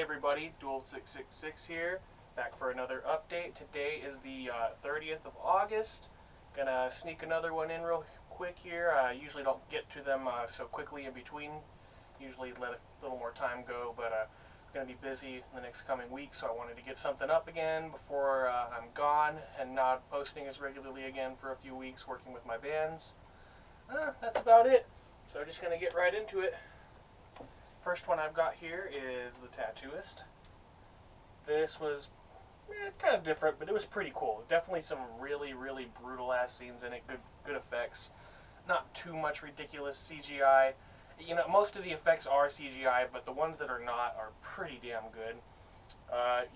everybody, Dual666 here, back for another update. Today is the 30th of August. Gonna sneak another one in real quick here. I usually don't get to them so quickly in between. Usually let a little more time go, but I'm gonna be busy in the next coming week, so I wanted to get something up again before I'm gone and not posting as regularly again for a few weeks, working with my bands. That's about it. So just gonna get right into it. First one I've got here is the Tattooist. This was kind of different, but it was pretty cool. Definitely some really brutal ass scenes in it. Good effects. Not too much ridiculous CGI. You know, most of the effects are CGI, but the ones that are not are pretty damn good.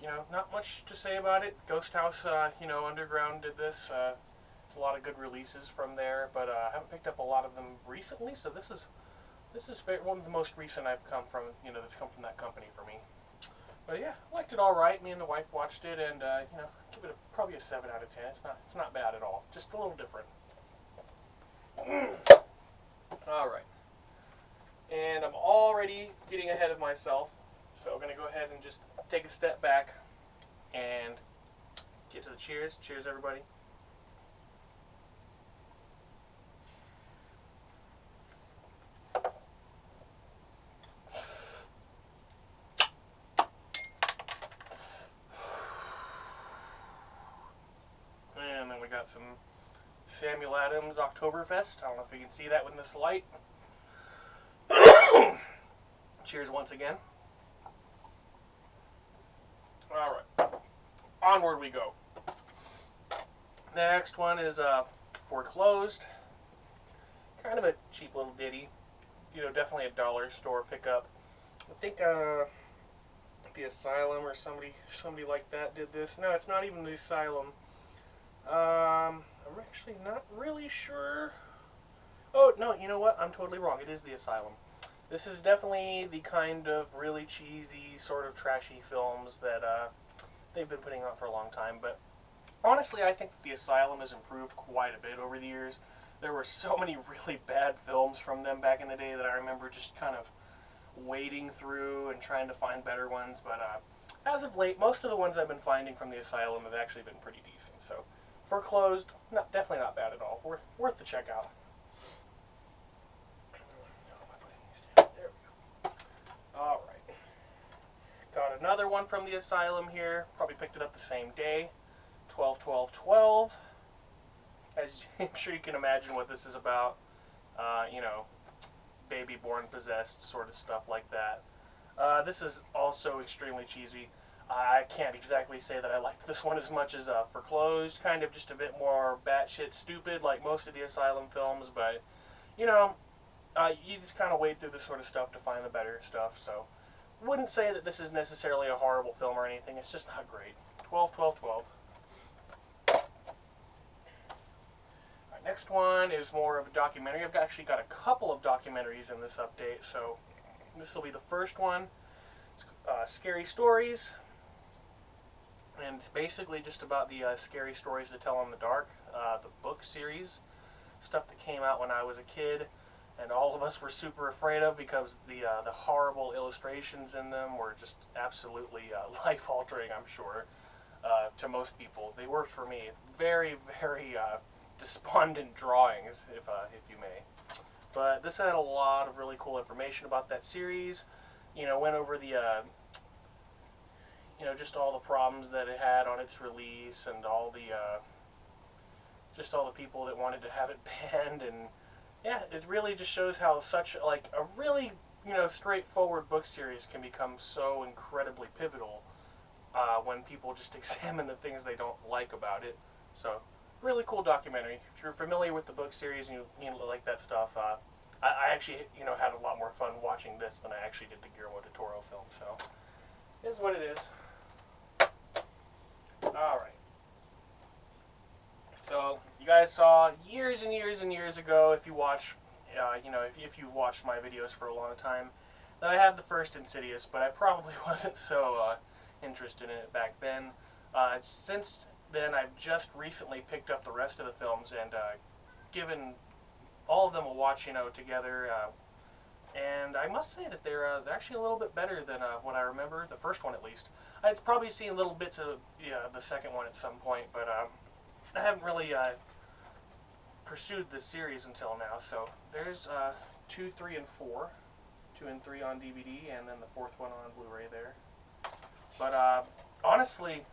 You know, not much to say about it. Ghost House, you know, Underground did this. There's a lot of good releases from there, but I haven't picked up a lot of them recently, so this is one of the most recent I've come from, you know, that's come from that company for me. But yeah, liked it all right. Me and the wife watched it, and you know, give it probably a 7 out of 10. It's not bad at all. Just a little different. All right. And I'm already getting ahead of myself, so I'm gonna go ahead and just take a step back and get to the cheers. Cheers, everybody. And then we got some Samuel Adams Oktoberfest. I don't know if you can see that with this light. Cheers once again. Alright. Onward we go. Next one is Foreclosure. Kind of a cheap little ditty. You know, definitely a dollar store pickup. I think the Asylum or somebody like that did this. No, it's not even the Asylum. I'm actually not really sure. Oh, no, you know what? I'm totally wrong. It is the Asylum. This is definitely the kind of really cheesy, sort of trashy films that they've been putting out for a long time. But honestly, I think the Asylum has improved quite a bit over the years. There were so many really bad films from them back in the day that I remember just kind of wading through and trying to find better ones. But as of late, most of the ones I've been finding from the Asylum have actually been pretty decent. So, Foreclosure, definitely not bad at all. Worth the check out. Alright. Got another one from the Asylum here. Probably picked it up the same day. 12-12-12. As I'm sure you can imagine what this is about. You know, baby born possessed sort of stuff like that. This is also extremely cheesy. I can't exactly say that I liked this one as much as Foreclosure. Kind of just a bit more batshit stupid like most of the Asylum films, but, you know, you just kind of wade through this sort of stuff to find the better stuff, so wouldn't say that this is necessarily a horrible film or anything. It's just not great. 12-12-12. Alright, next one is more of a documentary. I've actually got a couple of documentaries in this update, so this will be the first one. It's Scary Stories, and it's basically just about the scary stories to tell in the dark, the book series, stuff that came out when I was a kid, and all of us were super afraid of because the horrible illustrations in them were just absolutely life-altering, I'm sure, to most people. They worked for me. Very despondent drawings, if you may. But this had a lot of really cool information about that series. You know, went over the you know, just all the problems that it had on its release, and all the just all the people that wanted to have it banned. And yeah, it really just shows how such like a really, you know, straightforward book series can become so incredibly pivotal when people just examine the things they don't like about it. So, really cool documentary. If you're familiar with the book series and you know, like that stuff, I actually, you know, had a lot more fun watching this than I actually did the Guillermo del Toro film. So, it is what it is. All right. So, you guys saw years and years ago, if you watch, you know, if you've watched my videos for a long time, that I had the first Insidious, but I probably wasn't so interested in it back then. Since then, I've just recently picked up the rest of the films and given all of them a watch, you know, together. and I must say that they're actually a little bit better than what I remember, the first one at least. I'd probably seen little bits of the second one at some point, but I haven't really pursued this series until now. So there's 2, 3, and 4. 2 and 3 on DVD, and then the fourth one on Blu-ray there. But honestly,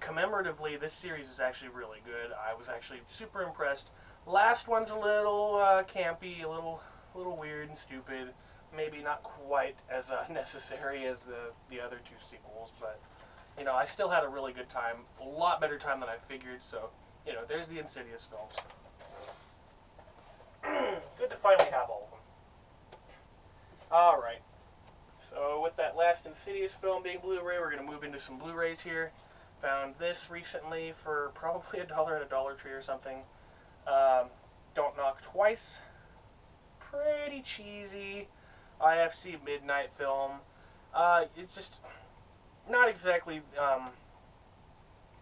commemoratively, this series is actually really good. I was actually super impressed. Last one's a little campy, a little weird and stupid. Maybe not quite as necessary as the other two sequels, but you know, I still had a really good time. A lot better time than I figured. So you know, there's the Insidious films. Good to finally have all of them. All right. So with that last Insidious film being Blu-ray, we're going to move into some Blu-rays here. Found this recently for probably $1 at a Dollar Tree or something. Don't Knock Twice. Pretty cheesy IFC Midnight film. It's just not exactly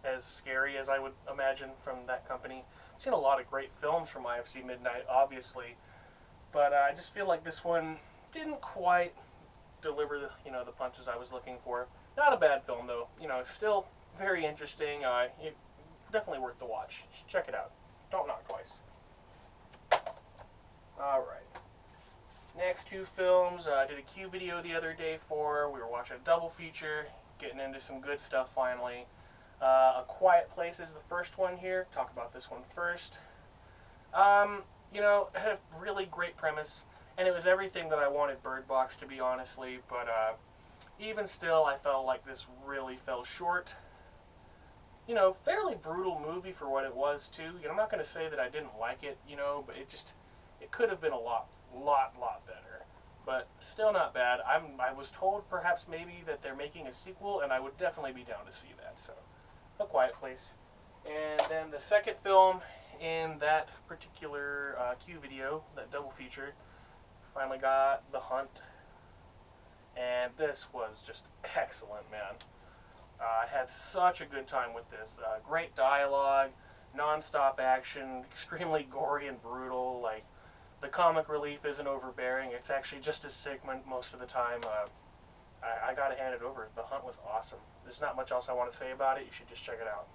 as scary as I would imagine from that company. I've seen a lot of great films from IFC Midnight, obviously, but I just feel like this one didn't quite deliver the punches I was looking for. Not a bad film though, still very interesting. Definitely worth the watch. Check it out. Don't Knock Twice. Alright. Next two films, I did a Q video the other day for. We were watching a double feature, getting into some good stuff finally. A Quiet Place is the first one here. Talk about this one first. It had a really great premise, and it was everything that I wanted Bird Box to be, honestly, but even still, I felt like this really fell short. Fairly brutal movie for what it was, too. I'm not going to say that I didn't like it, but it could have been a lot better. But still not bad. I was told perhaps maybe that they're making a sequel, and I would definitely be down to see that, so A Quiet Place. And then the second film in that particular Q video, that double feature, finally got The Hunt. And this was just excellent, man. I had such a good time with this. Great dialogue, non-stop action, extremely gory and brutal. Like, the comic relief isn't overbearing. It's actually just as sick most of the time. I gotta hand it over. The Hunt was awesome. There's not much else I want to say about it. You should just check it out.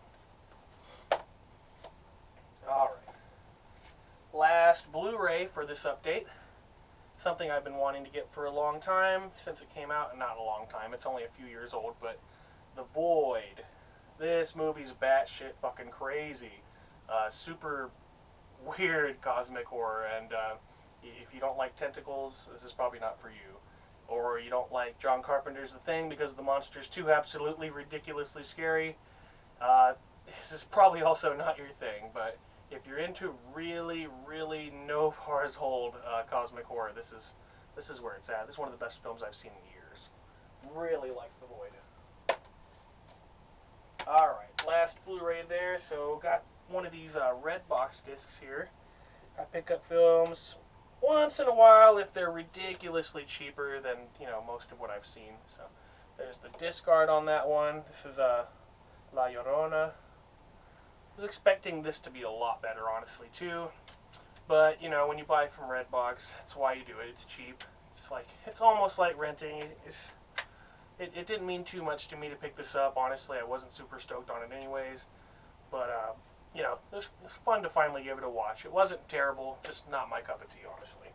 Alright. Last Blu-ray for this update. Something I've been wanting to get for a long time since it came out. Not a long time. It's only a few years old, but The Void. This movie's batshit fucking crazy. Super weird cosmic horror, and if you don't like tentacles, this is probably not for you. Or you don't like John Carpenter's The Thing because the monster's too absolutely ridiculously scary, this is probably also not your thing. But if you're into really no bars hold cosmic horror, this is where it's at. This is one of the best films I've seen in years. Really like The Void. Alright, last Blu-ray there, so got one of these red box discs here. I pick up films once in a while if they're ridiculously cheaper than, most of what I've seen. So there's the disc art on that one. This is LLorona. I was expecting this to be a lot better, honestly, too. But, when you buy from Redbox, that's why you do it. It's cheap. It's almost like renting. It didn't mean too much to me to pick this up. Honestly, I wasn't super stoked on it anyways. But, it was fun to finally give it a watch. It wasn't terrible, just not my cup of tea, honestly.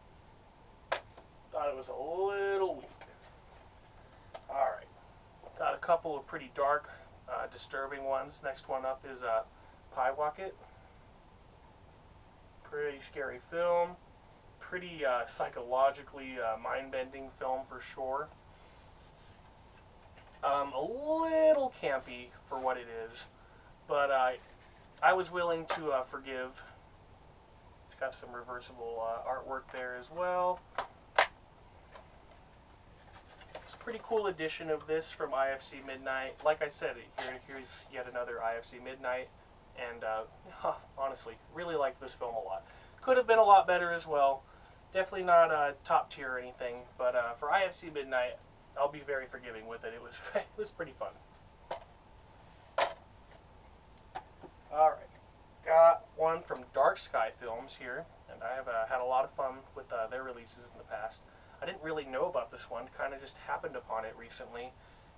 Thought it was a little weak. Alright. Got a couple of pretty dark, disturbing ones. Next one up is Pyewacket. Pretty scary film. Pretty psychologically mind-bending film for sure. A little campy for what it is, but I was willing to forgive. It's got some reversible artwork there as well. It's a pretty cool edition of this from IFC Midnight. Like I said, here's yet another IFC Midnight, and honestly, really like this film a lot. Could have been a lot better as well. Definitely not top tier or anything, but for IFC Midnight, I'll be very forgiving with it. It was pretty fun. Alright. Got one from Dark Sky Films here, and I have had a lot of fun with their releases in the past. I didn't really know about this one, kind of just happened upon it recently,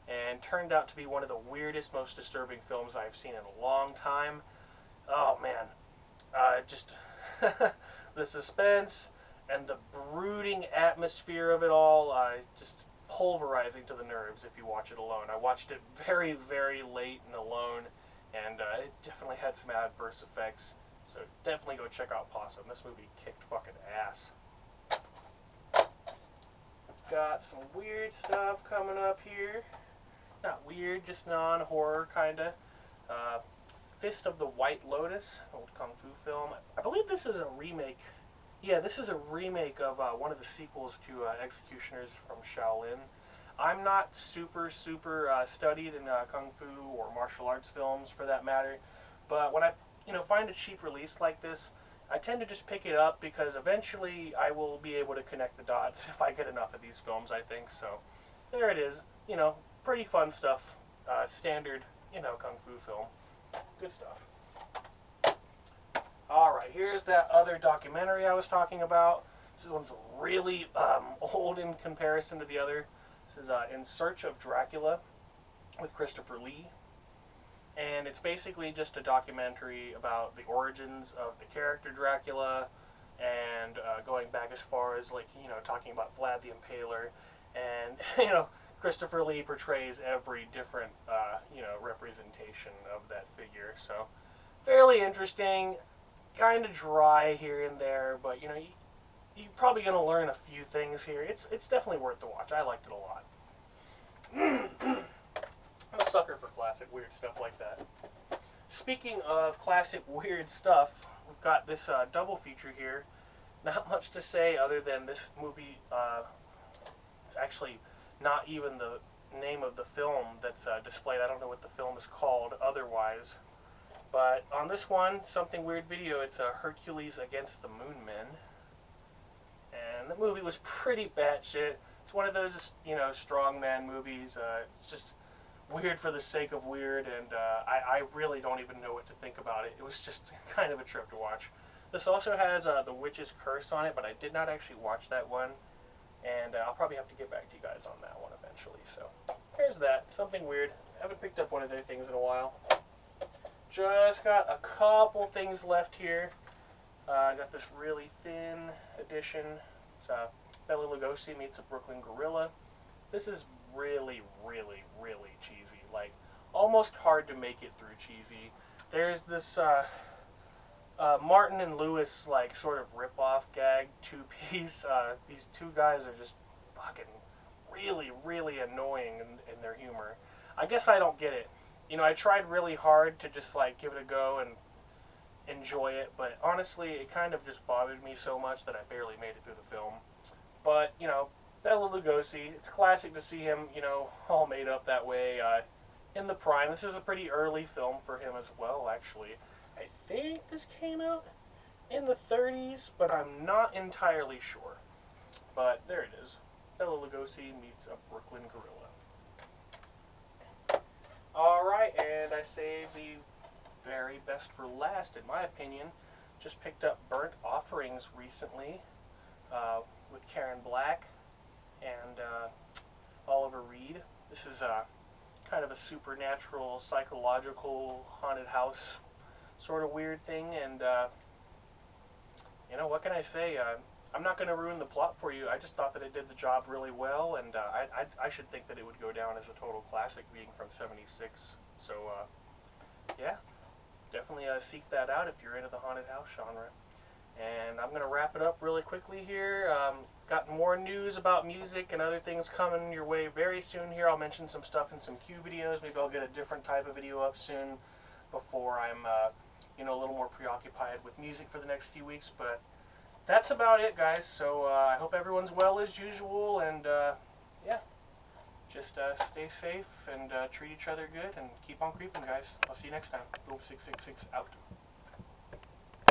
and turned out to be one of the weirdest, most disturbing films I've seen in a long time. Oh man, just the suspense and the brooding atmosphere of it all, just pulverizing to the nerves if you watch it alone. I watched it very, very late and alone, and it definitely had some adverse effects, so definitely go check out Possum. This movie kicked fucking ass. Got some weird stuff coming up here. Not weird, just non-horror, kinda. Fist of the White Lotus, old kung fu film. I believe this is a remake. Yeah, this is a remake of one of the sequels to Executioners from Shaolin. I'm not super studied in kung fu or martial arts films, for that matter, but when I find a cheap release like this, I tend to just pick it up because eventually I will be able to connect the dots if I get enough of these films, I think. So there it is. Pretty fun stuff. Standard, kung fu film. Good stuff. Alright, here's that other documentary I was talking about. This one's really old in comparison to the other. This is In Search of Dracula with Christopher Lee. And it's basically just a documentary about the origins of the character Dracula, and going back as far as, talking about Vlad the Impaler. And, Christopher Lee portrays every different, representation of that figure. So, fairly interesting, kind of dry here and there, but, you're probably going to learn a few things here. It's definitely worth the watch. I liked it a lot. I'm a sucker for classic weird stuff like that. Speaking of classic weird stuff, we've got this double feature here. Not much to say other than this movie, it's actually not even the name of the film that's displayed. I don't know what the film is called otherwise. But on this one, Something Weird Video, it's Hercules against the Moonmen. And the movie was pretty batshit. It's one of those, strongman movies. It's just weird for the sake of weird, and I really don't even know what to think about it. It was just kind of a trip to watch. This also has The Witch's Curse on it, but I did not actually watch that one, and I'll probably have to get back to you guys on that one eventually. So here's that. Something weird. I haven't picked up one of their things in a while. Just got a couple things left here. I got this really thin edition. It's Bela Lugosi meets a Brooklyn Gorilla. This is really cheesy. Like, almost hard to make it through cheesy. There's this Martin and Lewis, sort of rip-off gag two-piece. These two guys are just fucking really annoying in their humor. I guess I don't get it. I tried really hard to just, give it a go and enjoy it, but honestly, it kind of just bothered me so much that I barely made it through the film. But, Bela Lugosi, it's classic to see him, all made up that way in the prime. This is a pretty early film for him as well, actually. I think this came out in the 30s, but I'm not entirely sure. But there it is. Bela Lugosi meets a Brooklyn Gorilla. Alright, and I saved the very best for last, in my opinion. Just picked up Burnt Offerings recently with Karen Black and Oliver Reed. This is kind of a supernatural, psychological, haunted house sort of weird thing, and what can I say? I'm not going to ruin the plot for you. I just thought that it did the job really well, and I should think that it would go down as a total classic, being from '76. So, yeah, definitely seek that out if you're into the haunted house genre. And I'm going to wrap it up really quickly here. Got more news about music and other things coming your way very soon here. I'll mention some stuff in some Q videos. Maybe I'll get a different type of video up soon before I'm, a little more preoccupied with music for the next few weeks. But that's about it, guys. So I hope everyone's well as usual, and yeah, just stay safe and treat each other good and keep on creeping, guys. I'll see you next time. Loop666 out.